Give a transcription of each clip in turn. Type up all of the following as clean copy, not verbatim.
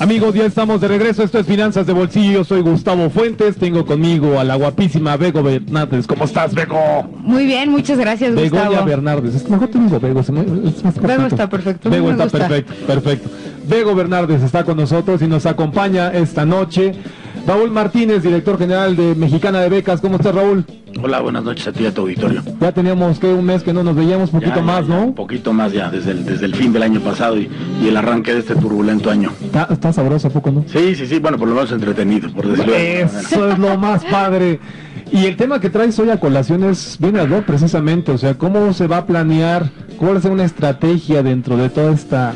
Amigos, ya estamos de regreso. Esto es Finanzas de Bolsillo. Yo soy Gustavo Fuentes. Tengo conmigo a la guapísima Bego Bernárdez. ¿Cómo estás, Bego? Muy bien, muchas gracias, Gustavo. Begoña Bernárdez. Es que mejor te digo Bego. Es más cortito. Bego está perfecto. Bego está perfecto. Bego Bernárdez está con nosotros y nos acompaña esta noche Raúl Martínez, director general de Mexicana de Becas. ¿Cómo estás, Raúl? Hola, buenas noches a ti y a tu auditorio. Ya teníamos un mes que no nos veíamos, poquito más, ¿no? Un poquito más ya, desde el fin del año pasado y el arranque de este turbulento año. Está sabroso, ¿a poco no? Sí, bueno, por lo menos entretenido, por decirlo de alguna manera. Eso es lo más padre. Y el tema que traes hoy a colación viene a hablar precisamente, o sea, cómo se va a planear, cómo va a ser una estrategia dentro de toda esta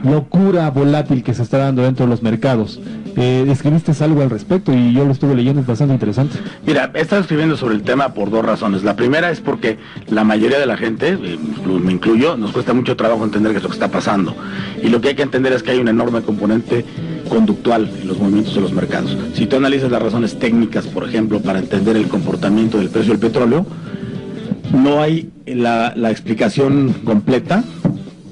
locura volátil que se está dando dentro de los mercados. Escribiste algo al respecto y yo lo estuve leyendo, es bastante interesante. Mira, he estado escribiendo sobre el tema por dos razones. La primera es porque la mayoría de la gente, me incluyo, nos cuesta mucho trabajo entender qué es lo que está pasando. Y lo que hay que entender es que hay un enorme componente conductual en los movimientos de los mercados. Si tú analizas las razones técnicas, por ejemplo, para entender el comportamiento del precio del petróleo, no hay la explicación completa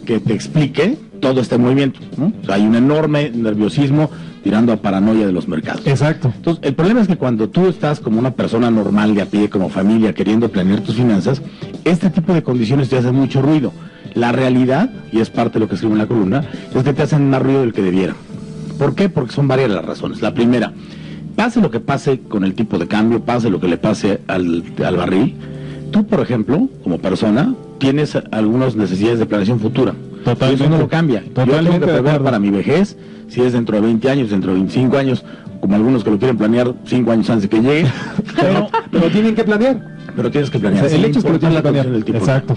que te explique todo este movimiento, ¿no? O sea, hay un enorme nerviosismo tirando a paranoia de los mercados. Exacto. Entonces, el problema es que cuando tú estás como una persona normal de a pie, como familia, queriendo planear tus finanzas, este tipo de condiciones te hacen mucho ruido. La realidad, y es parte de lo que escribo en la columna, es que te hacen más ruido del que debieran. ¿Por qué? Porque son varias las razones. La primera, pase lo que pase con el tipo de cambio, pase lo que le pase al barril, tú, por ejemplo, como persona, tienes algunas necesidades de planeación futura. Totalmente. Y eso no lo cambia. Totalmente. Yo tengo que prever para mi vejez, si es dentro de 20 años, dentro de 25 años, como algunos que lo quieren planear 5 años antes de que llegue. pero tienen que planear. Pero tienes que planear. O sea, el hecho es que lo tienes que planear. Exacto.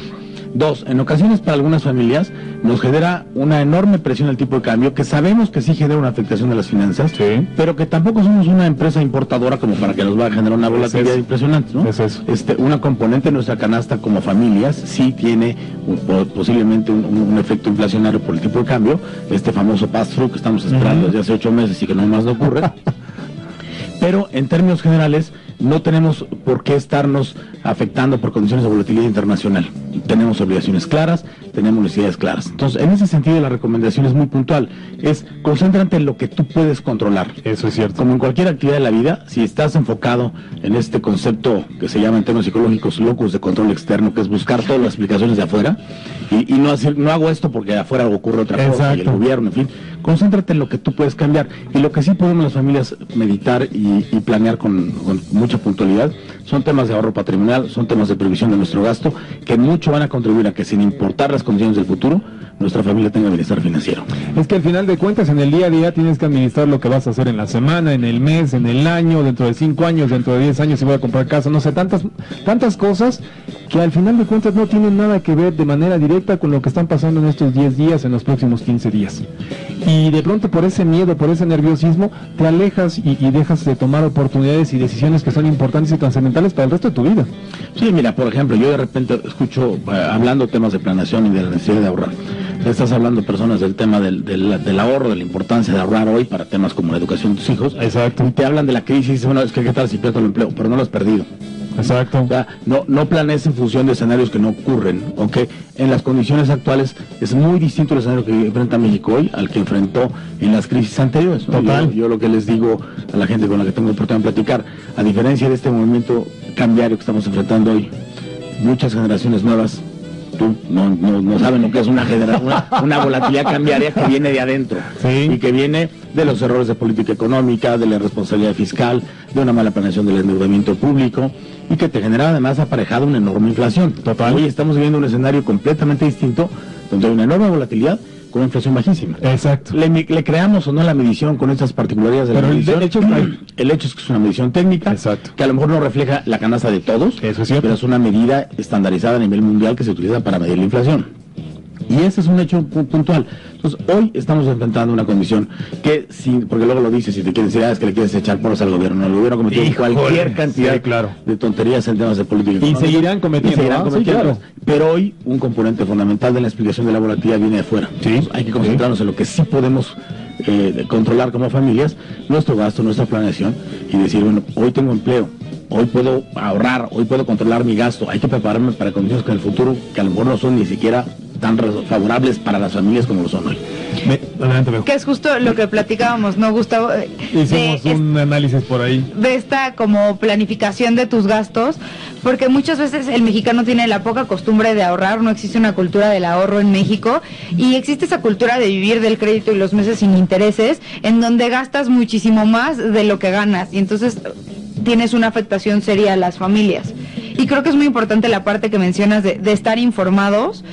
Dos, en ocasiones para algunas familias nos genera una enorme presión el tipo de cambio, que sabemos que sí genera una afectación de las finanzas, sí, pero que tampoco somos una empresa importadora como para que nos va a generar una volatilidad impresionante, ¿no? Es eso. Una componente de nuestra canasta como familias sí tiene posiblemente un efecto inflacionario por el tipo de cambio, este famoso pass-through que estamos esperando desde hace 8 meses y que no más no ocurre. Pero en términos generales no tenemos por qué estarnos afectando por condiciones de volatilidad internacional. Tenemos obligaciones claras, tenemos necesidades claras. Entonces, en ese sentido, la recomendación es muy puntual. Es concéntrate en lo que tú puedes controlar. Eso es cierto. Como en cualquier actividad de la vida, si estás enfocado en este concepto que se llama en términos psicológicos locus de control externo, que es buscar todas las explicaciones de afuera, y no hago esto porque de afuera ocurre otra cosa, y el gobierno, en fin, concéntrate en lo que tú puedes cambiar. Y lo que sí podemos las familias meditar y planear con mucha puntualidad son temas de ahorro patrimonial, son temas de previsión de nuestro gasto, que mucho van a contribuir a que, sin importar las condiciones del futuro, nuestra familia tenga bienestar financiero. Es que al final de cuentas, en el día a día tienes que administrar lo que vas a hacer en la semana, en el mes, en el año, dentro de 5 años, dentro de 10 años si voy a comprar casa, no sé, tantas cosas que al final de cuentas no tienen nada que ver de manera directa con lo que están pasando en estos 10 días, en los próximos 15 días. Y de pronto por ese miedo, por ese nerviosismo, te alejas y dejas de tomar oportunidades y decisiones que son importantes y trascendentales para el resto de tu vida. Sí, mira, por ejemplo, yo de repente escucho, hablando temas de planeación y de la necesidad de ahorrar, estás hablando personas del tema del ahorro, de la importancia de ahorrar hoy para temas como la educación de tus hijos. Exacto. Y te hablan de la crisis y dicen, bueno, es que qué tal si pierdo el empleo, pero no lo has perdido. Exacto. O sea, no planees en función de escenarios que no ocurren, ¿ok? En las condiciones actuales es muy distinto el escenario que enfrenta México hoy al que enfrentó en las crisis anteriores, ¿no? Total. Yo lo que les digo a la gente con la que tengo la oportunidad de platicar, a diferencia de este movimiento cambiario que estamos enfrentando hoy, muchas generaciones nuevas no saben lo que es una volatilidad cambiaria que viene de adentro, sí, y que viene de los errores de política económica, de la irresponsabilidad fiscal, de una mala planeación del endeudamiento público, y que te genera además aparejada una enorme inflación. Total. Hoy estamos viviendo un escenario completamente distinto, donde hay una enorme volatilidad con una inflación bajísima. Exacto. Le creamos o no la medición con estas particularidades de la medición. El hecho es que es una medición técnica. Exacto. Que a lo mejor no refleja la canasta de todos. Eso es cierto. Pero es una medida estandarizada a nivel mundial que se utiliza para medir la inflación. Y ese es un hecho puntual. Entonces, hoy estamos enfrentando una condición que, porque luego lo dices, si te quieres decir, es que le quieres echar porras al gobierno. El gobierno cometió cualquier cantidad de tonterías en temas de política económica. Y seguirán cometiendo. Sí, claro. Pero hoy, un componente fundamental de la explicación de la volatilidad viene de afuera. Sí. Entonces, hay que concentrarnos en lo que sí podemos controlar como familias, nuestro gasto, nuestra planeación, y decir, bueno, hoy tengo empleo, hoy puedo ahorrar, hoy puedo controlar mi gasto, hay que prepararme para condiciones que en el futuro, que a lo mejor no son ni siquiera tan favorables para las familias como lo son hoy. Adelante, que es justo lo que platicábamos, ¿no, Gustavo? Hicimos un análisis por ahí. De esta como planificación de tus gastos, porque muchas veces el mexicano tiene la poca costumbre de ahorrar, no existe una cultura del ahorro en México, y existe esa cultura de vivir del crédito y los meses sin intereses, en donde gastas muchísimo más de lo que ganas, y entonces tienes una afectación seria a las familias. Y creo que es muy importante la parte que mencionas de estar informados,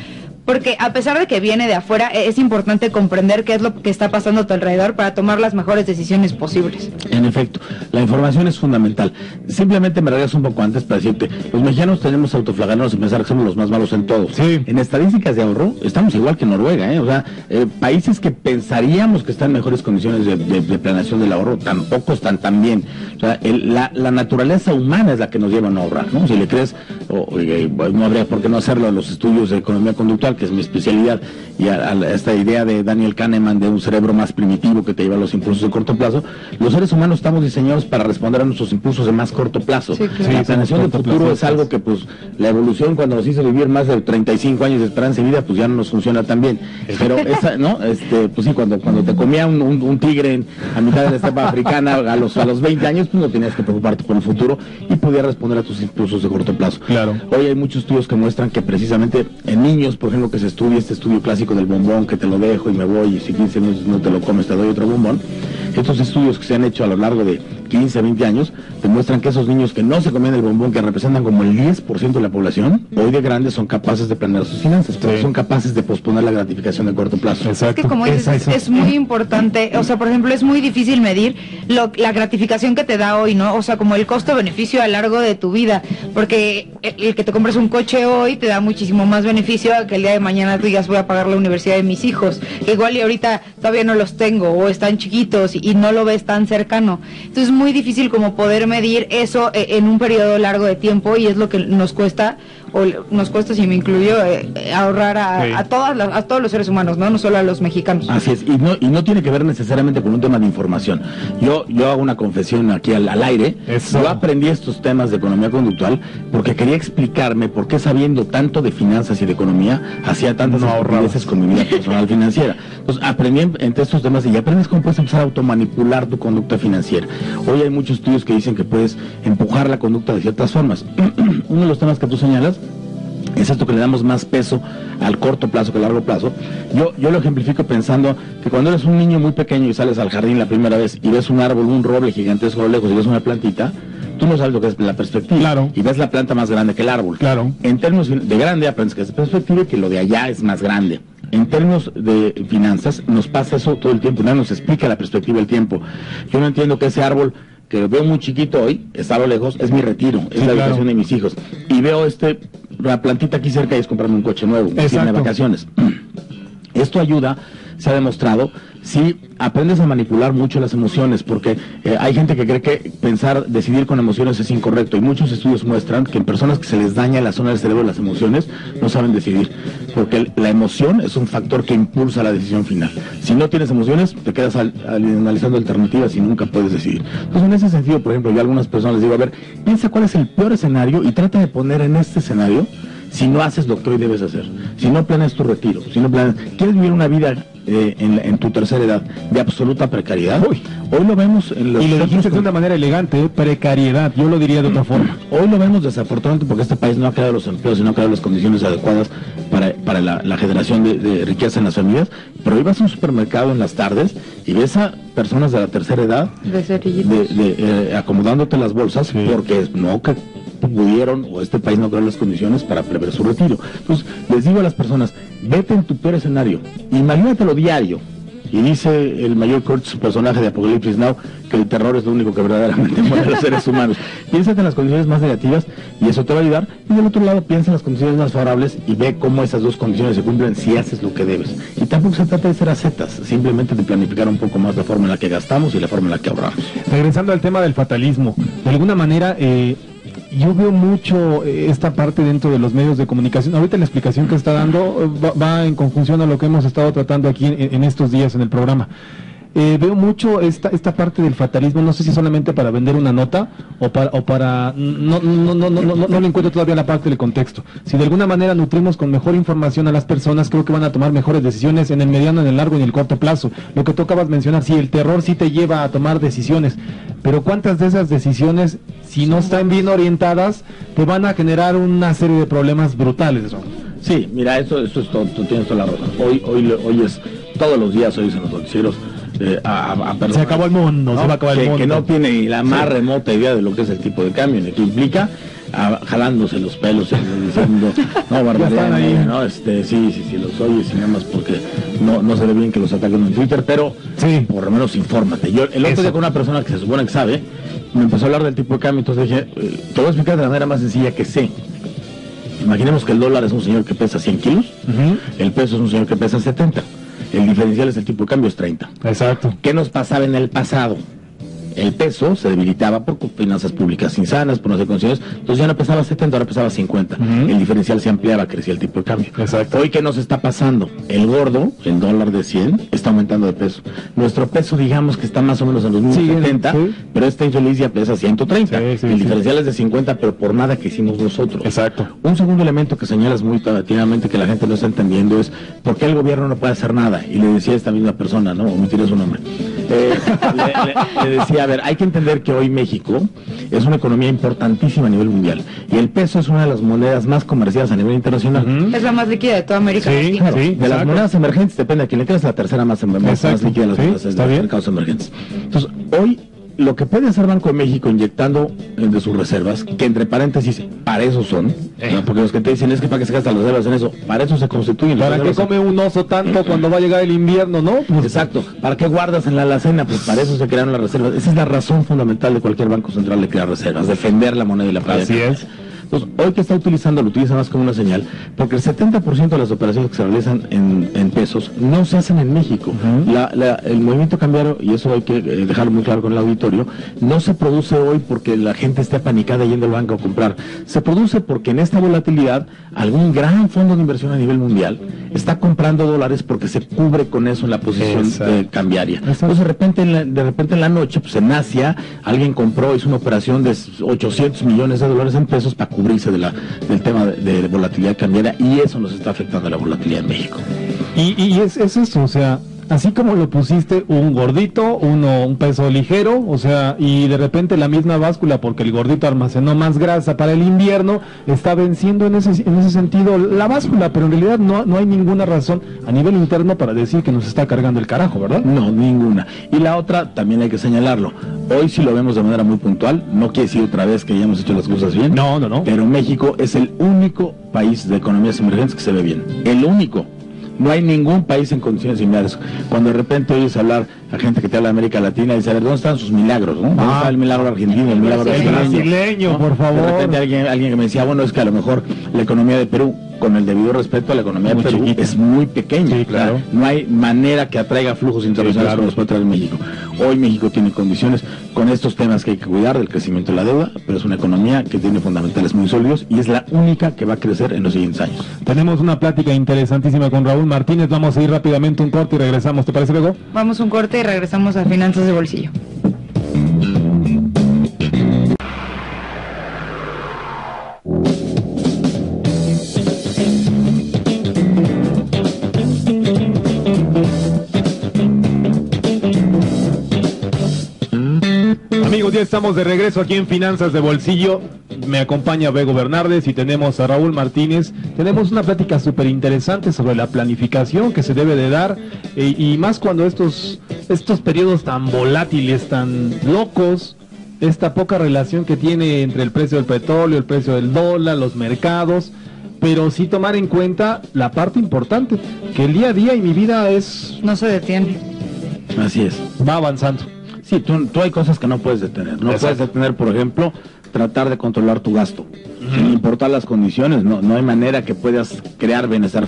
porque a pesar de que viene de afuera, es importante comprender qué es lo que está pasando a tu alrededor para tomar las mejores decisiones posibles. En efecto, la información es fundamental. Simplemente me regreso un poco antes para decirte, los mexicanos tenemos autoflagelarnos y pensar que somos los más malos en todo. Sí. En estadísticas de ahorro, estamos igual que Noruega, O sea, países que pensaríamos que están en mejores condiciones de planeación del ahorro, tampoco están tan bien. O sea, la naturaleza humana es la que nos lleva a no ahorrar, ¿no? Si le crees, no habría por qué no hacerlo a los estudios de economía conductual, que es mi especialidad, y a esta idea de Daniel Kahneman de un cerebro más primitivo que te lleva a los impulsos de corto plazo. Los seres humanos estamos diseñados para responder a nuestros impulsos de más corto plazo. Sí, claro. La planeación del futuro es algo que, pues, la evolución cuando nos hizo vivir más de 35 años de esperanza de vida, pues ya no nos funciona tan bien. Pero esa, ¿no? Pues sí, cuando te comía un tigre a mitad de la estepa africana a los 20 años, pues no tenías que preocuparte por el futuro y podías responder a tus impulsos de corto plazo. Claro. Hoy hay muchos estudios que muestran que precisamente en niños, por ejemplo, que se estudia este estudio clásico del bombón, que te lo dejo y me voy, y si 15 minutos no te lo comes te doy otro bombón. Estos estudios que se han hecho a lo largo de 15, 20 años, demuestran que esos niños que no se comían el bombón, que representan como el 10% de la población, hoy de grandes son capaces de planear sus finanzas, porque son capaces de posponer la gratificación de corto plazo. Exacto. Es que como dices, es muy importante, o sea, por ejemplo, es muy difícil medir la gratificación que te da hoy, ¿no? O sea, como el costo-beneficio a lo largo de tu vida, porque el que te compres un coche hoy te da muchísimo más beneficio a que el día de mañana tú digas voy a pagar la universidad de mis hijos, que igual y ahorita todavía no los tengo, o están chiquitos y no lo ves tan cercano. Entonces es muy difícil como poder medir eso en un periodo largo de tiempo, y es lo que nos cuesta, si me incluyo, ahorrar a todos los seres humanos, ¿no? No solo a los mexicanos. Así es, y no tiene que ver necesariamente con un tema de información. Yo hago una confesión aquí al aire. Eso. Yo aprendí estos temas de economía conductual porque quería explicarme por qué, sabiendo tanto de finanzas y de economía, hacía tantas estupideces con mi vida personal financiera. Entonces aprendí entre estos temas, y aprendes cómo puedes empezar a automanipular tu conducta financiera. Hoy hay muchos estudios que dicen que puedes empujar la conducta de ciertas formas. Uno de los temas que tú señalas es esto, que le damos más peso al corto plazo que al largo plazo. Yo lo ejemplifico pensando que cuando eres un niño muy pequeño y sales al jardín la primera vez y ves un árbol, un roble gigantesco a lo lejos, y ves una plantita, tú no sabes lo que es la perspectiva. Claro. Y ves la planta más grande que el árbol. Claro. En términos de grande aprendes que es perspectiva y que lo de allá es más grande. En términos de finanzas nos pasa eso todo el tiempo, nadie nos explica la perspectiva del tiempo. Yo no entiendo que ese árbol que veo muy chiquito hoy, está a lo lejos, es mi retiro, es la educación de mis hijos. Y veo la plantita aquí cerca y es comprarme un coche nuevo, irme de vacaciones. Esto ayuda, se ha demostrado, si aprendes a manipular mucho las emociones, porque hay gente que cree que decidir con emociones es incorrecto, y muchos estudios muestran que en personas que se les daña la zona del cerebro de las emociones, no saben decidir, porque la emoción es un factor que impulsa la decisión final. Si no tienes emociones, te quedas analizando alternativas y nunca puedes decidir. Entonces, en ese sentido, por ejemplo, yo a algunas personas les digo, a ver, piensa cuál es el peor escenario y trata de poner en este escenario si no haces lo que hoy debes hacer, si no planeas tu retiro, si no planeas, quieres vivir una vida en tu tercera edad de absoluta precariedad. Hoy lo vemos en los... Y lo dijiste de una manera elegante, precariedad, yo lo diría de otra forma. Hoy lo vemos desafortunadamente porque este país no ha creado los empleos y no ha creado las condiciones adecuadas para la generación de riqueza en las familias, pero hoy vas a un supermercado en las tardes y ves a personas de la tercera edad acomodándote las bolsas porque no pudieron, o este país no creó las condiciones para prever su retiro. Entonces les digo a las personas, vete en tu peor escenario, imagínatelo diario, y dice el mayor Kurtz, su personaje de Apocalipsis Now, que el terror es lo único que verdaderamente mueve a los seres humanos. Piénsate en las condiciones más negativas y eso te va a ayudar, y del otro lado piensa en las condiciones más favorables y ve cómo esas dos condiciones se cumplen si haces lo que debes. Y tampoco se trata de ser ascetas, simplemente de planificar un poco más la forma en la que gastamos y la forma en la que ahorramos. Regresando al tema del fatalismo, de alguna manera yo veo mucho esta parte dentro de los medios de comunicación. Ahorita la explicación que está dando va en conjunción a lo que hemos estado tratando aquí en estos días en el programa. veo mucho esta parte del fatalismo, no sé si solamente para vender una nota o para no le encuentro todavía la parte del contexto. Si de alguna manera nutrimos con mejor información a las personas, creo que van a tomar mejores decisiones en el mediano, en el largo y en el corto plazo. Lo que tú acabas de mencionar, sí, el terror sí te lleva a tomar decisiones, pero ¿cuántas de esas decisiones, si no están bien orientadas, te van a generar una serie de problemas brutales, ¿no? Sí, mira, eso es todo, tú tienes toda la razón. Hoy es, todos los días oyes en los noticieros a personas, se acabó el mundo, ¿no? se va a acabar el mundo. Que no tiene ni la más remota idea de lo que es el tipo de cambio, ni que implica, jalándose los pelos y diciendo, no, barbaridad, ¿no? Sí, los oyes y nada más porque no se ve bien que los ataquen en Twitter, pero sí, por lo menos infórmate. Yo el otro día con una persona que se supone que sabe, me empezó a hablar del tipo de cambio, entonces dije, te voy a explicar de la manera más sencilla que sé. Imaginemos que el dólar es un señor que pesa 100 kilos, el peso es un señor que pesa 70, el diferencial es el tipo de cambio, es 30. Exacto. ¿Qué nos pasaba en el pasado? El peso se debilitaba por finanzas públicas insanas, por no sé condiciones, entonces ya no pesaba 70, ahora pesaba 50. El diferencial se ampliaba, crecía el tipo de cambio. Exacto. Hoy, ¿qué nos está pasando? El gordo, el dólar de 100, está aumentando de peso. Nuestro peso, digamos que está más o menos en los mismos 70, pero este infeliz ya pesa 130. El diferencial es de 50, pero por nada que hicimos nosotros. Exacto. Un segundo elemento que señalas muy tabativamente que la gente no está entendiendo es ¿por qué el gobierno no puede hacer nada? Y le decía a esta misma persona, ¿no? Omitiré su nombre. Le decía, a ver, hay que entender que hoy México es una economía importantísima a nivel mundial y el peso es una de las monedas más comerciales a nivel internacional. Es la más líquida de toda América Latina. Claro, de las monedas emergentes, depende a quién le creas, la tercera más líquida de las monedas de los mercados emergentes. Entonces, hoy lo que puede hacer Banco de México inyectando de sus reservas, que entre paréntesis, para eso son, ¿no? Porque los que te dicen es que para que se gastan las reservas en eso, para eso se constituyen. ¿Para qué come un oso tanto cuando va a llegar el invierno, no? Pues, exacto. ¿Para qué guardas en la alacena? Pues para eso se crearon las reservas. Esa es la razón fundamental de cualquier banco central de crear reservas, defender la moneda y la plata. Así es. Entonces, hoy que está utilizando, lo utiliza más como una señal, porque el 70% de las operaciones que se realizan en pesos no se hacen en México. El movimiento cambiario, y eso hay que dejarlo muy claro con el auditorio, no se produce hoy porque la gente esté apanicada yendo al banco a comprar. Se produce porque en esta volatilidad, algún gran fondo de inversión a nivel mundial está comprando dólares porque se cubre con eso en la posición cambiaria. Entonces, de repente en la noche, pues en Asia, alguien compró, hizo una operación de 800 millones de dólares en pesos para cubrirse del tema de volatilidad cambiaria, y eso nos está afectando a la volatilidad en México. Y es eso, o sea, así como lo pusiste, un gordito, un peso ligero, o sea, y de repente la misma báscula, porque el gordito almacenó más grasa para el invierno, está venciendo en ese sentido la báscula, pero en realidad no hay ninguna razón a nivel interno para decir que nos está cargando el carajo, ¿verdad? No, ninguna. Y la otra, también hay que señalarlo, hoy sí lo vemos de manera muy puntual, no quiere decir otra vez que hayamos hecho las cosas bien, no, pero México es el único país de economías emergentes que se ve bien, el único. No hay ningún país en condiciones similares. Cuando de repente oyes hablar a gente que te habla de América Latina y dice, a ver, ¿dónde están sus milagros? ¿No? ¿Dónde está el milagro argentino, el milagro brasileño, ¿no? Por favor. De repente alguien que me decía, bueno, es que a lo mejor la economía de Perú, con el debido respeto a la economía de Perú, chiquita, es muy pequeña. Sí, claro. O sea, no hay manera que atraiga flujos internacionales como los puede traer México. Hoy México tiene condiciones con estos temas que hay que cuidar, del crecimiento de la deuda, pero es una economía que tiene fundamentales muy sólidos y es la única que va a crecer en los siguientes años. Tenemos una plática interesantísima con Raúl Martínez. Vamos a ir rápidamente un corte y regresamos. ¿Te parece, luego? Vamos un corte y regresamos a Finanzas de Bolsillo. Amigos, ya estamos de regreso aquí en Finanzas de Bolsillo. Me acompaña Bego Bernardes y tenemos a Raúl Martínez. Tenemos una plática súper interesante sobre la planificación que se debe de dar y más cuando estos periodos tan volátiles, tan locos, esta poca relación que tiene entre el precio del petróleo, el precio del dólar, los mercados, pero sí tomar en cuenta la parte importante, que el día a día y mi vida no se detiene. Así es. Va avanzando. Sí, tú hay cosas que no puedes detener. No puedes detener, por ejemplo, tratar de controlar tu gasto. Sin importar las condiciones, no hay manera que puedas crear bienestar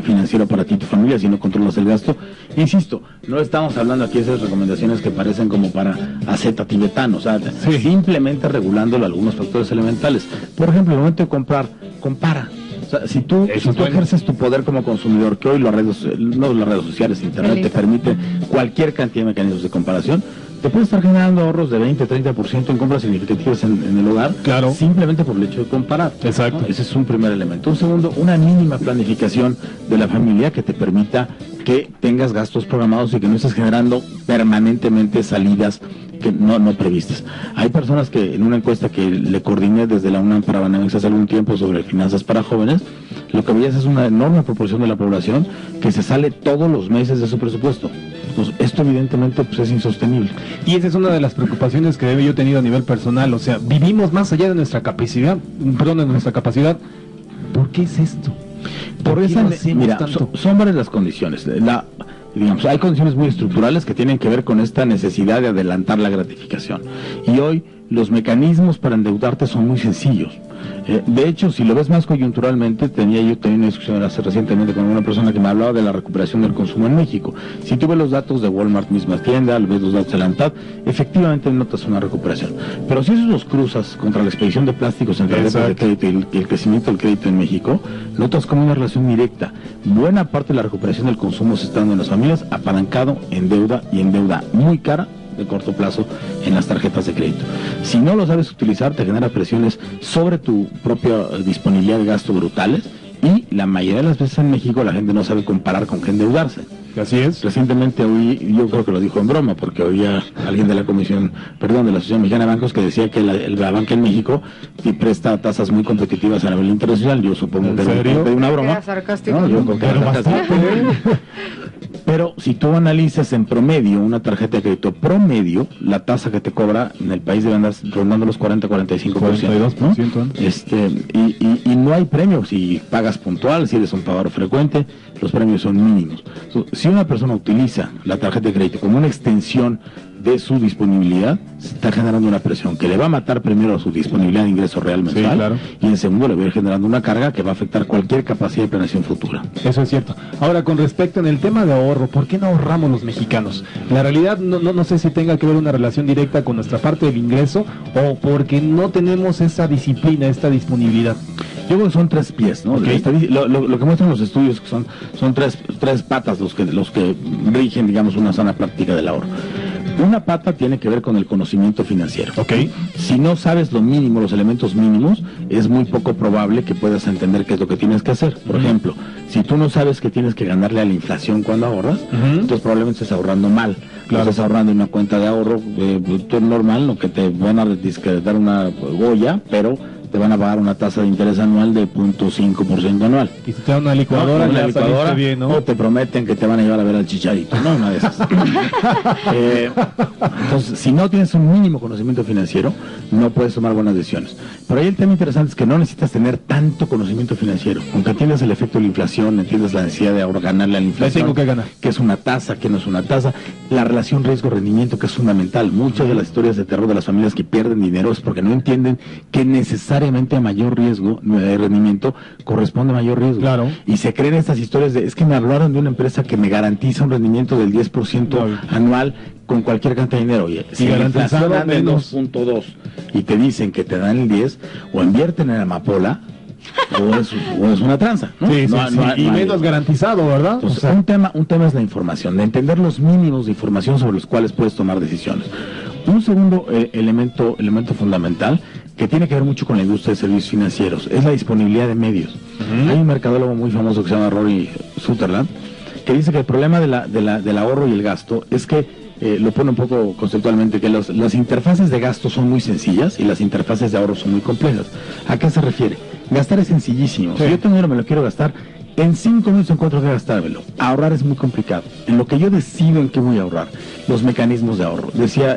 financiero para ti y tu familia si no controlas el gasto. Insisto, no estamos hablando aquí de esas recomendaciones que parecen como para asceta tibetano, o sea, simplemente regulándolo algunos factores elementales. Por ejemplo, el momento de comprar, compara. O sea, si tú ejerces tu poder como consumidor, que hoy las redes sociales, internet te permite cualquier cantidad de mecanismos de comparación, te puedes estar generando ahorros de 20-30% en compras significativas en el hogar, claro, simplemente por el hecho de comparar. Exacto. ¿No? Ese es un primer elemento. Un segundo, una mínima planificación de la familia que te permita que tengas gastos programados y que no estés generando permanentemente salidas que no previstas. Hay personas que en una encuesta que le coordiné desde la UNAM para Banamex hace algún tiempo sobre finanzas para jóvenes, lo que veías es una enorme proporción de la población que se sale todos los meses de su presupuesto. Pues esto evidentemente pues, es insostenible. Y esa es una de las preocupaciones que yo he tenido a nivel personal. O sea, vivimos más allá de nuestra capacidad. ¿Por qué es esto? Por esa, mira, son varias las condiciones. Digamos, hay condiciones muy estructurales que tienen que ver con esta necesidad de adelantar la gratificación. Y hoy los mecanismos para endeudarte son muy sencillos. De hecho, si lo ves más coyunturalmente, yo tenía una discusión hace recientemente con una persona que me hablaba de la recuperación del consumo en México. Si tú ves los datos de Walmart, misma tienda, ves los datos de la ANTAD, efectivamente notas una recuperación. Pero si esos los cruzas contra la expedición de plásticos en tarjetas de crédito y el crecimiento del crédito en México, notas como una relación directa. Buena parte de la recuperación del consumo se está dando en las familias, apalancado en deuda y en deuda muy cara de corto plazo en las tarjetas de crédito. Si no lo sabes utilizar, te genera presiones sobre tu propia disponibilidad de gasto brutales, y la mayoría de las veces en México la gente no sabe comparar con qué endeudarse. Así es. Recientemente oí, yo creo que lo dijo en broma, porque oía alguien de la Asociación Mexicana de Bancos que decía que la banca en México presta tasas muy competitivas a nivel internacional. Yo supongo que era una broma. Era sarcástico. No, yo creo que era sarcástico. Pero si tú analizas en promedio una tarjeta de crédito promedio, la tasa que te cobra en el país debe andar rondando los 40-45%. 42%, ¿no? Y no hay premio si pagas puntual, si eres un pagador frecuente, los premios son mínimos. Si una persona utiliza la tarjeta de crédito como una extensión de su disponibilidad, se está generando una presión que le va a matar primero su disponibilidad de ingreso real mensual, sí, claro, y en segundo le va a ir generando una carga que va a afectar cualquier capacidad de planeación futura. Eso es cierto. Ahora, con respecto en el tema de ahorro, ¿por qué no ahorramos los mexicanos? La realidad no sé si tenga que ver una relación directa con nuestra parte del ingreso o porque no tenemos esa disciplina, esta disponibilidad. Yo creo que son tres pies, ¿no? Okay. Lo que muestran los estudios que son tres patas los que rigen, digamos, una sana práctica del ahorro. Una pata tiene que ver con el conocimiento financiero. Okay. Si no sabes lo mínimo, los elementos mínimos, es muy poco probable que puedas entender qué es lo que tienes que hacer. Por ejemplo, si tú no sabes que tienes que ganarle a la inflación cuando ahorras, entonces probablemente estés ahorrando mal. Claro. Estás ahorrando en una cuenta de ahorro normal, lo que te van a dar una Goya, pero te van a pagar una tasa de interés anual de 0.5% anual. Y si te dan una licuadora, bien, ¿no? O te prometen que te van a llevar a ver al Chicharito, no una de esas. Entonces, si no tienes un mínimo conocimiento financiero, no puedes tomar buenas decisiones. Pero ahí el tema interesante es que no necesitas tener tanto conocimiento financiero. Aunque entiendas el efecto de la inflación, entiendas la necesidad de ahora ganarle a la inflación, tengo que ganar, que es una tasa, que no es una tasa, la relación riesgo-rendimiento, que es fundamental. Muchas de las historias de terror de las familias que pierden dinero es porque no entienden que necesariamente a mayor riesgo de rendimiento corresponde a mayor riesgo. Claro. Y se creen estas historias de, es que me hablaron de una empresa que me garantiza un rendimiento del 10% anual con cualquier cantidad de dinero. Oye, si garantizado menos 2.2 y te dicen que te dan el 10, o invierten en Amapola, o es una tranza, ¿no? Sí, y menos garantizado, ¿verdad? Entonces, un tema es la información, de entender los mínimos de información sobre los cuales puedes tomar decisiones. Un segundo elemento fundamental que tiene que ver mucho con la industria de servicios financieros es la disponibilidad de medios. Hay un mercadólogo muy famoso que se llama Rory Sutherland, que dice que el problema del ahorro y el gasto es que lo pone un poco conceptualmente, que las interfaces de gasto son muy sencillas y las interfaces de ahorro son muy complejas. ¿A qué se refiere? Gastar es sencillísimo. Sí. Si yo tengo dinero, me lo quiero gastar, en 5 minutos encuentro que gastármelo. Ahorrar es muy complicado. En lo que yo decido en qué voy a ahorrar, los mecanismos de ahorro. Decía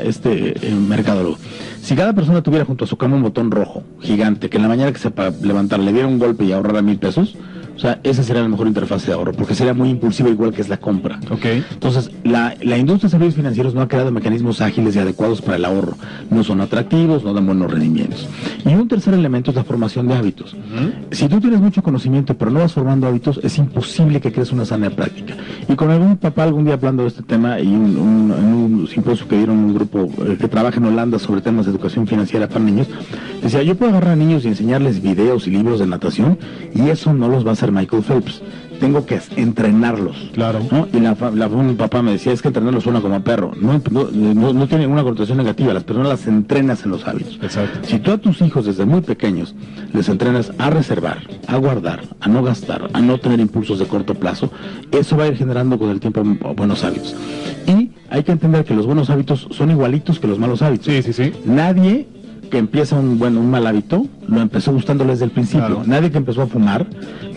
mercadólogo, si cada persona tuviera junto a su cama un botón rojo, gigante, que en la mañana que sepa levantar le diera un golpe y ahorrara 1,000 pesos, o sea, esa sería la mejor interfaz de ahorro, porque sería muy impulsiva, igual que es la compra. Okay. Entonces, la industria de servicios financieros no ha creado mecanismos ágiles y adecuados para el ahorro. No son atractivos, no dan buenos rendimientos. Y un tercer elemento es la formación de hábitos. Si tú tienes mucho conocimiento, pero no vas formando hábitos, es imposible que crees una sana práctica. Y con algún papá algún día hablando de este tema, y en un simposio que dieron un grupo que trabaja en Holanda sobre temas de educación financiera para niños, Decía, yo puedo agarrar a niños y enseñarles videos y libros de natación, y eso no los va a hacer Michael Phelps. Tengo que entrenarlos. Claro. ¿No? Y un papá me decía, es que entrenarlos suena como a perro. No tiene ninguna connotación negativa, las personas las entrenas en los hábitos. Exacto. Si tú a tus hijos desde muy pequeños les entrenas a reservar, a guardar, a no gastar, a no tener impulsos de corto plazo, eso va a ir generando con el tiempo buenos hábitos. Y hay que entender que los buenos hábitos son igualitos que los malos hábitos. Sí, sí, sí. Nadie que empieza un mal hábito lo empezó gustándole desde el principio. Claro. Nadie que empezó a fumar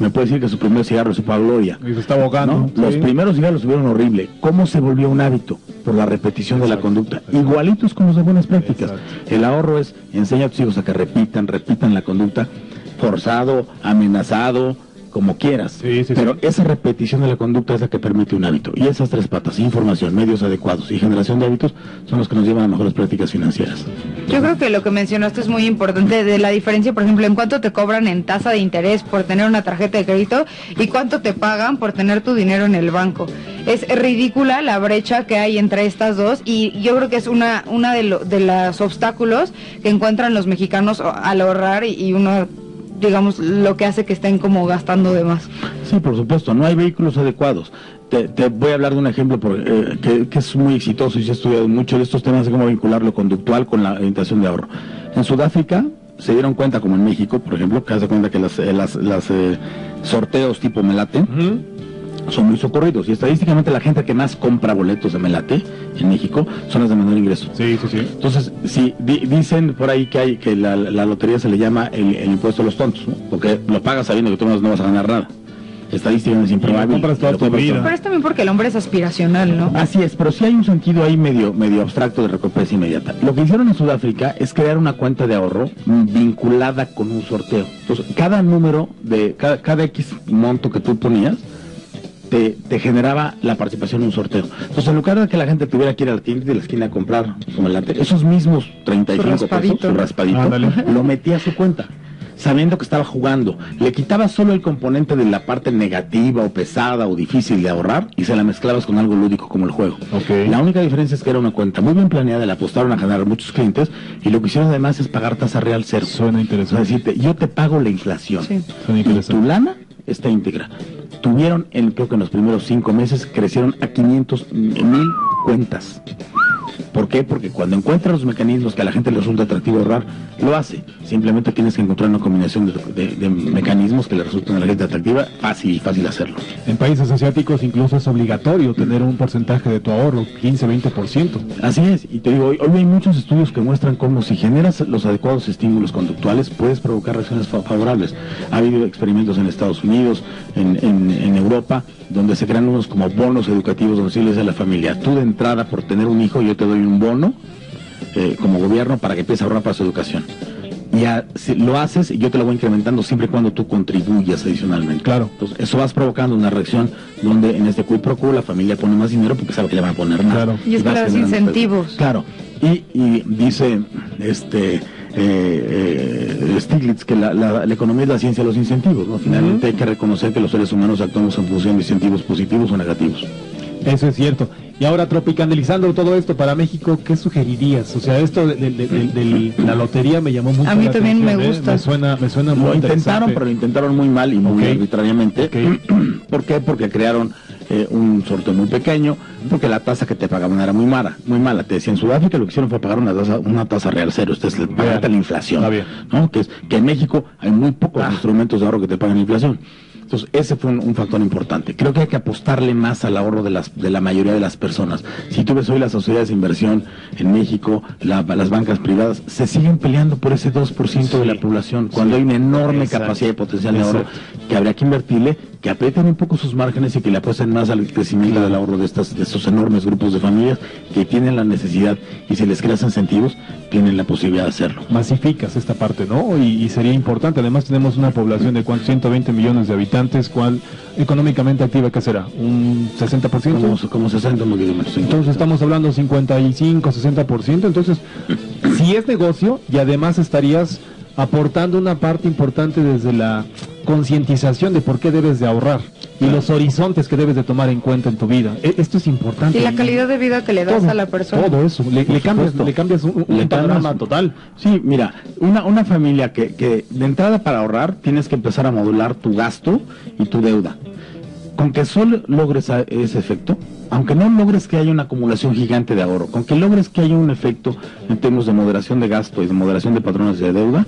me puede decir que su primer cigarro supo a gloria. Y se está ahogando. ¿No? Los Sí. primeros cigarros estuvieron horrible. ¿Cómo se volvió un hábito? Por la repetición de la conducta. Igualitos con los de buenas prácticas. Exacto. El ahorro es, enseña a tus hijos a que repitan la conducta, forzado, amenazado, como quieras. Sí, sí, pero sí. esa repetición de la conducta es la que permite un hábito. Y esas tres patas, información, medios adecuados y generación de hábitos, son los que nos llevan a mejores prácticas financieras. Yo creo que lo que mencionaste es muy importante, de la diferencia, por ejemplo, en cuánto te cobran en tasa de interés por tener una tarjeta de crédito y cuánto te pagan por tener tu dinero en el banco. Es ridícula la brecha que hay entre estas dos, y yo creo que es una de los obstáculos que encuentran los mexicanos al ahorrar, y uno, digamos, lo que hace que estén como gastando de más. Sí, por supuesto, no hay vehículos adecuados. Te voy a hablar de un ejemplo que es muy exitoso y se ha estudiado mucho de estos temas de cómo vincular lo conductual con la orientación de ahorro. En Sudáfrica se dieron cuenta, como en México, por ejemplo, que hace cuenta que las sorteos tipo Melate son muy socorridos, y estadísticamente la gente que más compra boletos de Melate en México son las de menor ingreso. Sí, sí, sí. Entonces, si dicen por ahí que la lotería se le llama el impuesto a los tontos, ¿no? Porque lo pagas sabiendo que tú no vas a ganar nada. Estadísticamente es improbable. Y lo compras toda tu vida. Pero es también porque el hombre es aspiracional, ¿no? Así es, pero sí hay un sentido ahí medio abstracto de recompensa inmediata. Lo que hicieron en Sudáfrica es crear una cuenta de ahorro vinculada con un sorteo. Entonces, cada número de cada X monto que tú ponías te generaba la participación en un sorteo. Entonces, en lugar de que la gente tuviera que ir a la tienda de la esquina a comprar como esos mismos 35 pesos, su raspadito, Ándale. lo metía a su cuenta, sabiendo que estaba jugando. Le quitabas solo el componente de la parte negativa o pesada o difícil de ahorrar y se la mezclabas con algo lúdico como el juego. Ok. La única diferencia es que era una cuenta muy bien planeada, le apostaron a generar muchos clientes, y lo que hicieron además es pagar tasa real cero. Suena O sea, interesante. decirte, yo te pago la inflación. Sí. Suena Y interesante. tu lana está íntegra. Tuvieron, creo que en los primeros 5 meses, crecieron a 500,000 cuentas. ¿Por qué? Porque cuando encuentras los mecanismos que a la gente le resulta atractivo ahorrar, lo hace. Simplemente tienes que encontrar una combinación de mecanismos que le resulten a la gente atractiva, fácil hacerlo. En países asiáticos incluso es obligatorio tener un porcentaje de tu ahorro, 15-20%. Así es, y te digo, hoy hay muchos estudios que muestran cómo si generas los adecuados estímulos conductuales, puedes provocar reacciones favorables. Ha habido experimentos en Estados Unidos, en Europa, donde se crean unos como bonos educativos donde sí le dice a la familia, tú de entrada por tener un hijo, yo te doy un bono como gobierno para que empieces a ahorrar para su educación. Si lo haces, y yo te lo voy incrementando siempre y cuando tú contribuyas adicionalmente. Claro. Entonces, eso vas provocando una reacción donde en este quid pro quo la familia pone más dinero porque sabe que le van a poner más. Claro. Y es que vas le das generando incentivos. Claro. Y dice Stiglitz que la economía es la ciencia de los incentivos, ¿no? Finalmente hay que reconocer que los seres humanos actuamos en función de incentivos positivos o negativos. Eso es cierto. Y ahora, tropicalizando todo esto para México, ¿qué sugerirías? O sea, esto de la lotería me llamó mucho A mí la también atención, me gusta. Me suena muy Lo intentaron, interesante. pero lo intentaron muy mal y muy Ok. arbitrariamente. Ok. ¿Por qué? Porque crearon un sorteo muy pequeño, porque la tasa que te pagaban era muy mala. Te decía, en Sudáfrica lo que hicieron fue pagar una tasa real cero, es pagarte la inflación. Está bien. ¿No? Que en México hay muy pocos instrumentos de ahorro que te pagan la inflación. Entonces, ese fue un factor importante. Creo que hay que apostarle más al ahorro de la mayoría de las personas. Si tú ves hoy las sociedades de inversión en México, las bancas privadas, se siguen peleando por ese 2% de la población, cuando hay una enorme Exacto. capacidad y potencial de ahorro Exacto. que habría que invertirle, que aprieten un poco sus márgenes y que le apuesten más al crecimiento del ahorro de estos enormes grupos de familias que tienen la necesidad, y si les creas incentivos, tienen la posibilidad de hacerlo. Masificas esta parte, ¿no? Y sería importante. Además tenemos una población de 120 millones de habitantes, ¿cuál económicamente activa qué será? ¿Un 60%? Como 60 más o menos. Entonces estamos hablando 55, 60%. Entonces, si es negocio y además estarías aportando una parte importante desde la concientización de por qué debes de ahorrar y los horizontes que debes de tomar en cuenta en tu vida. Esto es importante. Y la calidad de vida que le das Todo, a la persona. Todo eso, le cambias un panorama total. Sí, mira, una familia que de entrada para ahorrar tienes que empezar a modular tu gasto y tu deuda. Con que solo logres ese efecto, aunque no logres que haya una acumulación gigante de ahorro, con que logres que haya un efecto en términos de moderación de gasto y de moderación de patrones de deuda,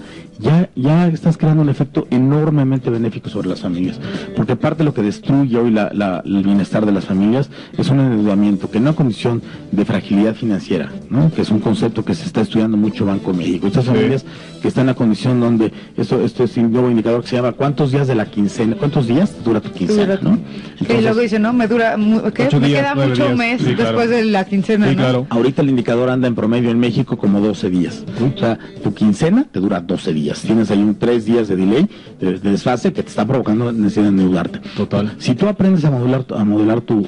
ya estás creando un efecto enormemente benéfico sobre las familias. Porque parte de lo que destruye hoy el bienestar de las familias es un endeudamiento que no condición de fragilidad financiera, ¿no? Que es un concepto que se está estudiando mucho Banco de México. Estas familias que están en la condición donde esto es un nuevo indicador que se llama ¿cuántos días de la quincena? ¿Cuántos días dura tu quincena? ¿No? Entonces, y luego dice, no, me dura, ¿qué? Me queda mucho días. mes Sí, después de la quincena, sí, ¿no? claro. Ahorita el indicador anda en promedio en México como 12 días. O sea, tu quincena te dura 12 días. Tienes ahí 3 días de delay, de desfase, que te está provocando necesidad de endeudarte. Total. Si tú aprendes a modular tu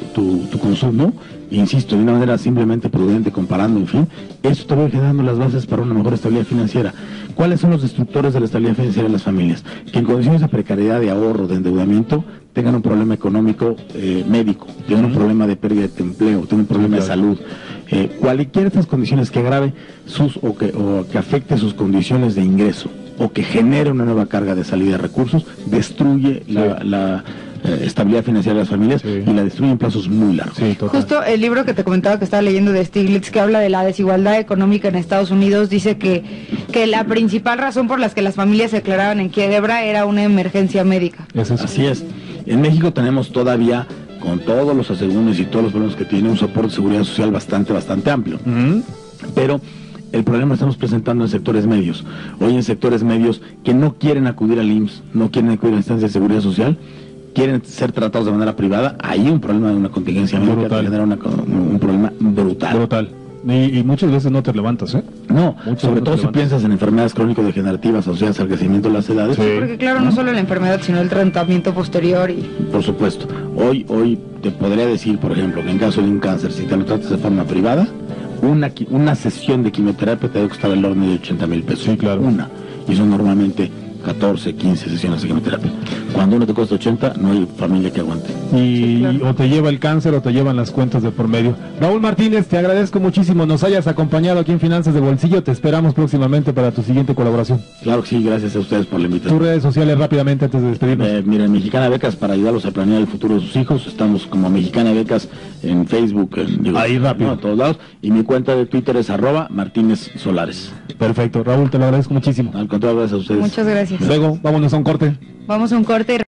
consumo, insisto, de una manera simplemente prudente, comparando, en fin, eso te va generando las bases para una mejor estabilidad financiera. ¿Cuáles son los destructores de la estabilidad financiera de las familias? Que en condiciones de precariedad, de ahorro, de endeudamiento, tengan un problema económico médico, tengan un problema de pérdida de empleo, tengan un problema de salud. Cualquiera de estas condiciones que agrave o que afecte sus condiciones de ingreso o que genere una nueva carga de salida de recursos, destruye la estabilidad financiera de las familias y la destruye en plazos muy largos. Sí, justo el libro que te comentaba que estaba leyendo de Stiglitz, que habla de la desigualdad económica en Estados Unidos, dice que la principal razón por las que las familias se declaraban en quiebra era una emergencia médica. Así es. En México tenemos todavía, con todos los asegúnes y todos los problemas que tiene, un soporte de seguridad social bastante amplio. Pero el problema lo estamos presentando en sectores medios. Hoy en sectores medios que no quieren acudir al IMSS, no quieren acudir a la instancia de seguridad social, quieren ser tratados de manera privada, hay un problema de una contingencia médica que genera un problema brutal. Y muchas veces no te levantas, ¿eh? No, sobre todo si piensas en enfermedades crónico-degenerativas asociadas al crecimiento de las edades. Sí, porque claro, no solo la enfermedad, sino el tratamiento posterior. Por supuesto. Hoy te podría decir, por ejemplo, que en caso de un cáncer, si te lo tratas de forma privada, una sesión de quimioterapia te debe costar el orden de 80,000 pesos. Sí, claro. Y son normalmente 14, 15 sesiones de quimioterapia. Cuando uno te cuesta 80, no hay familia que aguante. Y o te lleva el cáncer o te llevan las cuentas de por medio. Raúl Martínez, te agradezco muchísimo nos hayas acompañado aquí en Finanzas de Bolsillo. Te esperamos próximamente para tu siguiente colaboración. Claro que sí, gracias a ustedes por la invitación. Tus redes sociales rápidamente antes de despedirnos. Miren, Mexicana Becas para ayudarlos a planear el futuro de sus hijos. Estamos como Mexicana Becas en Facebook, ahí rápido, a todos lados. Y mi cuenta de Twitter es @Martínez Solares. Perfecto, Raúl, te lo agradezco muchísimo. Al contrario, gracias a ustedes. Muchas gracias. Luego, vámonos a un corte. Vamos a un corte.